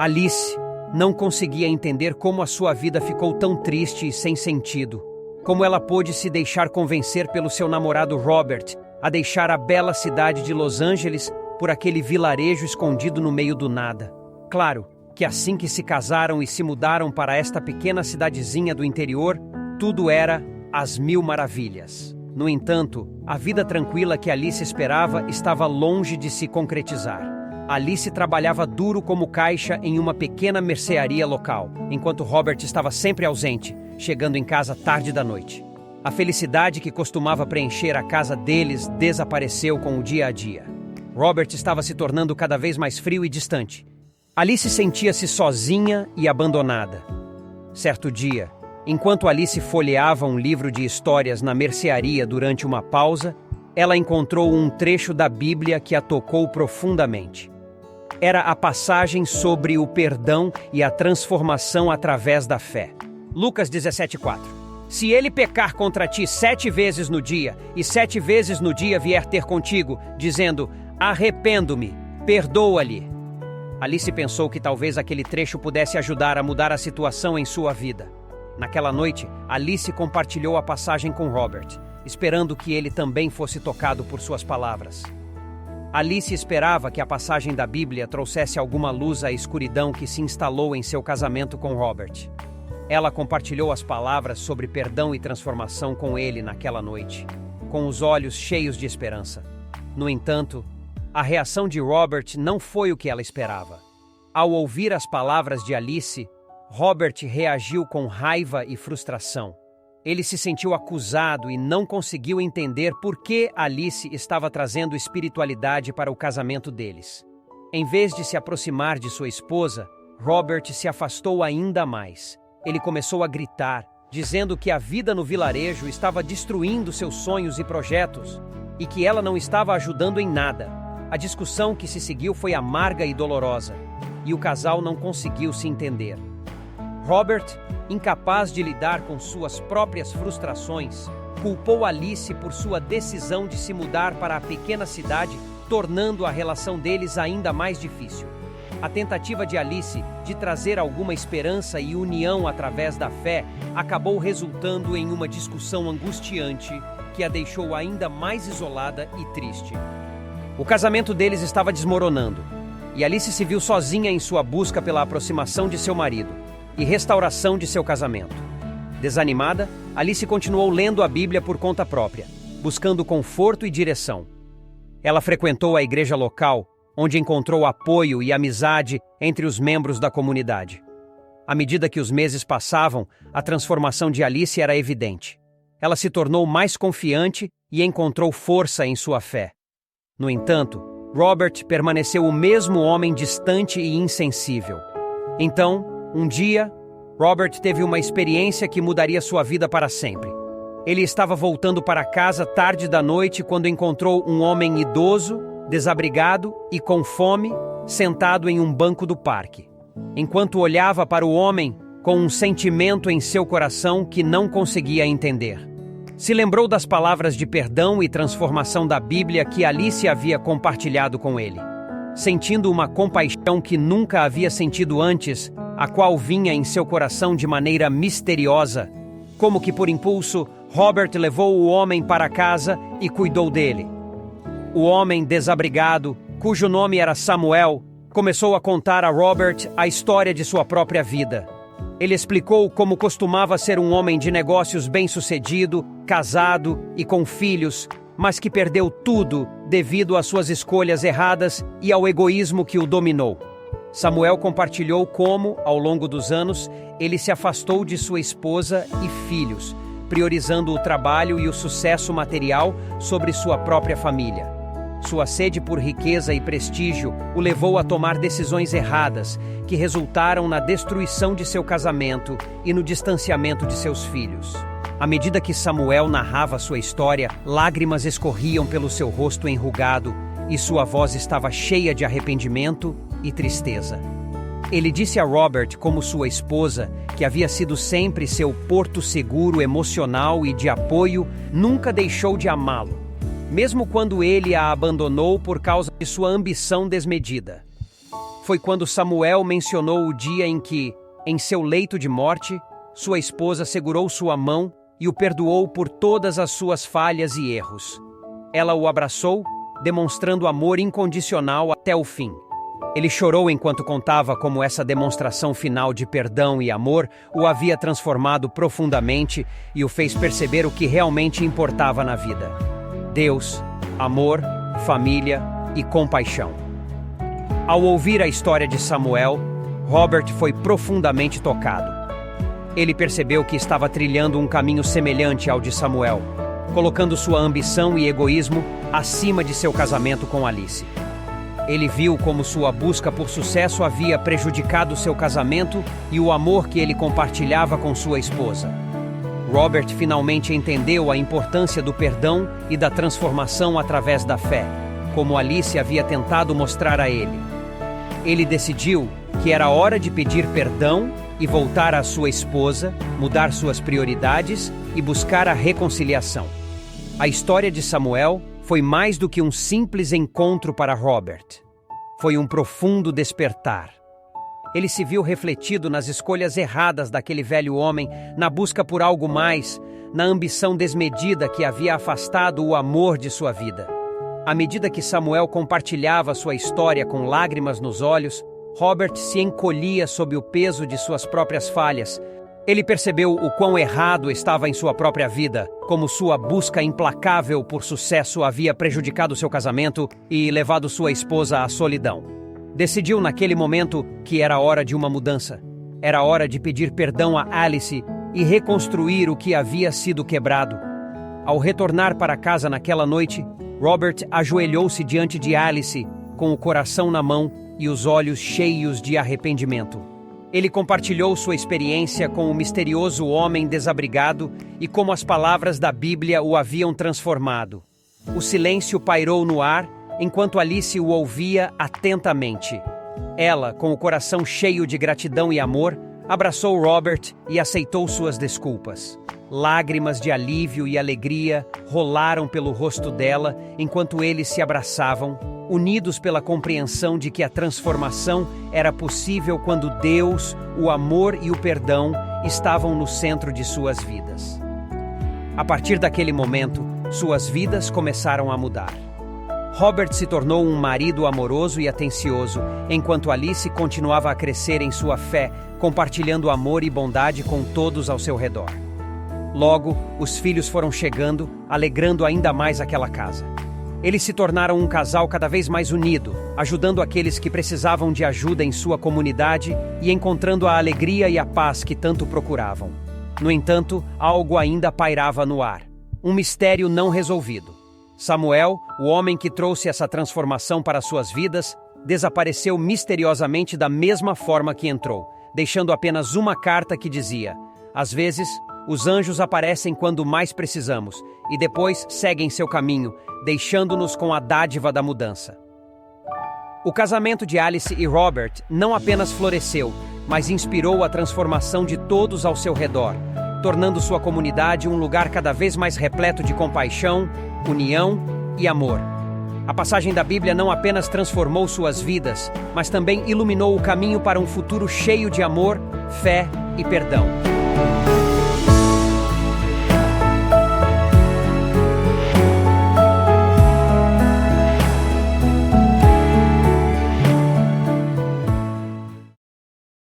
Alice não conseguia entender como a sua vida ficou tão triste e sem sentido. Como ela pôde se deixar convencer pelo seu namorado Robert a deixar a bela cidade de Los Angeles por aquele vilarejo escondido no meio do nada. Claro que assim que se casaram e se mudaram para esta pequena cidadezinha do interior, tudo era às mil maravilhas. No entanto, a vida tranquila que Alice esperava estava longe de se concretizar. Alice trabalhava duro como caixa em uma pequena mercearia local, enquanto Robert estava sempre ausente, chegando em casa tarde da noite. A felicidade que costumava preencher a casa deles desapareceu com o dia a dia. Robert estava se tornando cada vez mais frio e distante. Alice sentia-se sozinha e abandonada. Certo dia, enquanto Alice folheava um livro de histórias na mercearia durante uma pausa, ela encontrou um trecho da Bíblia que a tocou profundamente. Era a passagem sobre o perdão e a transformação através da fé. Lucas 17:4. Se ele pecar contra ti 7 vezes no dia, e 7 vezes no dia vier ter contigo, dizendo, arrependo-me, perdoa-lhe. Alice pensou que talvez aquele trecho pudesse ajudar a mudar a situação em sua vida. Naquela noite, Alice compartilhou a passagem com Robert, esperando que ele também fosse tocado por suas palavras. Alice esperava que a passagem da Bíblia trouxesse alguma luz à escuridão que se instalou em seu casamento com Robert. Ela compartilhou as palavras sobre perdão e transformação com ele naquela noite, com os olhos cheios de esperança. No entanto, a reação de Robert não foi o que ela esperava. Ao ouvir as palavras de Alice, Robert reagiu com raiva e frustração. Ele se sentiu acusado e não conseguiu entender por que Alice estava trazendo espiritualidade para o casamento deles. Em vez de se aproximar de sua esposa, Robert se afastou ainda mais. Ele começou a gritar, dizendo que a vida no vilarejo estava destruindo seus sonhos e projetos e que ela não estava ajudando em nada. A discussão que se seguiu foi amarga e dolorosa, e o casal não conseguiu se entender. Robert, incapaz de lidar com suas próprias frustrações, culpou Alice por sua decisão de se mudar para a pequena cidade, tornando a relação deles ainda mais difícil. A tentativa de Alice de trazer alguma esperança e união através da fé acabou resultando em uma discussão angustiante que a deixou ainda mais isolada e triste. O casamento deles estava desmoronando, e Alice se viu sozinha em sua busca pela aproximação de seu marido e restauração de seu casamento. Desanimada, Alice continuou lendo a Bíblia por conta própria, buscando conforto e direção. Ela frequentou a igreja local, onde encontrou apoio e amizade entre os membros da comunidade. À medida que os meses passavam, a transformação de Alice era evidente. Ela se tornou mais confiante e encontrou força em sua fé. No entanto, Robert permaneceu o mesmo homem distante e insensível. Então, um dia, Robert teve uma experiência que mudaria sua vida para sempre. Ele estava voltando para casa tarde da noite quando encontrou um homem idoso, desabrigado e com fome, sentado em um banco do parque. Enquanto olhava para o homem com um sentimento em seu coração que não conseguia entender. Se lembrou das palavras de perdão e transformação da Bíblia que Alice havia compartilhado com ele. Sentindo uma compaixão que nunca havia sentido antes, a qual vinha em seu coração de maneira misteriosa, como que por impulso, Robert levou o homem para casa e cuidou dele. O homem desabrigado, cujo nome era Samuel, começou a contar a Robert a história de sua própria vida. Ele explicou como costumava ser um homem de negócios bem-sucedido, casado e com filhos, mas que perdeu tudo devido às suas escolhas erradas e ao egoísmo que o dominou. Samuel compartilhou como, ao longo dos anos, ele se afastou de sua esposa e filhos, priorizando o trabalho e o sucesso material sobre sua própria família. Sua sede por riqueza e prestígio o levou a tomar decisões erradas, que resultaram na destruição de seu casamento e no distanciamento de seus filhos. À medida que Samuel narrava sua história, lágrimas escorriam pelo seu rosto enrugado e sua voz estava cheia de arrependimento e tristeza. Ele disse a Robert como sua esposa, que havia sido sempre seu porto seguro emocional e de apoio, nunca deixou de amá-lo, mesmo quando ele a abandonou por causa de sua ambição desmedida. foi quando Samuel mencionou o dia em que, em seu leito de morte, sua esposa segurou sua mão e o perdoou por todas as suas falhas e erros. Ela o abraçou, demonstrando amor incondicional até o fim. Ele chorou enquanto contava como essa demonstração final de perdão e amor o havia transformado profundamente e o fez perceber o que realmente importava na vida: Deus, amor, família e compaixão. Ao ouvir a história de Samuel, Robert foi profundamente tocado. Ele percebeu que estava trilhando um caminho semelhante ao de Samuel, colocando sua ambição e egoísmo acima de seu casamento com Alice. Ele viu como sua busca por sucesso havia prejudicado seu casamento e o amor que ele compartilhava com sua esposa. Robert finalmente entendeu a importância do perdão e da transformação através da fé, como Alice havia tentado mostrar a ele. Ele decidiu que era hora de pedir perdão e voltar à sua esposa, mudar suas prioridades e buscar a reconciliação. A história de Samuel foi mais do que um simples encontro para Robert. Foi um profundo despertar. Ele se viu refletido nas escolhas erradas daquele velho homem, na busca por algo mais, na ambição desmedida que havia afastado o amor de sua vida. À medida que Samuel compartilhava sua história com lágrimas nos olhos, Robert se encolhia sob o peso de suas próprias falhas. Ele percebeu o quão errado estava em sua própria vida, como sua busca implacável por sucesso havia prejudicado seu casamento e levado sua esposa à solidão. Decidiu naquele momento que era hora de uma mudança. Era hora de pedir perdão a Alice e reconstruir o que havia sido quebrado. Ao retornar para casa naquela noite, Robert ajoelhou-se diante de Alice, com o coração na mão e os olhos cheios de arrependimento. Ele compartilhou sua experiência com o misterioso homem desabrigado e como as palavras da Bíblia o haviam transformado. O silêncio pairou no ar enquanto Alice o ouvia atentamente. Ela, com o coração cheio de gratidão e amor, abraçou Robert e aceitou suas desculpas. Lágrimas de alívio e alegria rolaram pelo rosto dela enquanto eles se abraçavam, unidos pela compreensão de que a transformação era possível quando Deus, o amor e o perdão estavam no centro de suas vidas. A partir daquele momento, suas vidas começaram a mudar. Robert se tornou um marido amoroso e atencioso, enquanto Alice continuava a crescer em sua fé, compartilhando amor e bondade com todos ao seu redor. Logo, os filhos foram chegando, alegrando ainda mais aquela casa. Eles se tornaram um casal cada vez mais unido, ajudando aqueles que precisavam de ajuda em sua comunidade e encontrando a alegria e a paz que tanto procuravam. No entanto, algo ainda pairava no ar. Um mistério não resolvido. Samuel, o homem que trouxe essa transformação para suas vidas, desapareceu misteriosamente da mesma forma que entrou, deixando apenas uma carta que dizia: "Às vezes, os anjos aparecem quando mais precisamos e depois seguem seu caminho, deixando-nos com a dádiva da mudança." O casamento de Alice e Robert não apenas floresceu, mas inspirou a transformação de todos ao seu redor, tornando sua comunidade um lugar cada vez mais repleto de compaixão, união e amor. A passagem da Bíblia não apenas transformou suas vidas, mas também iluminou o caminho para um futuro cheio de amor, fé e perdão.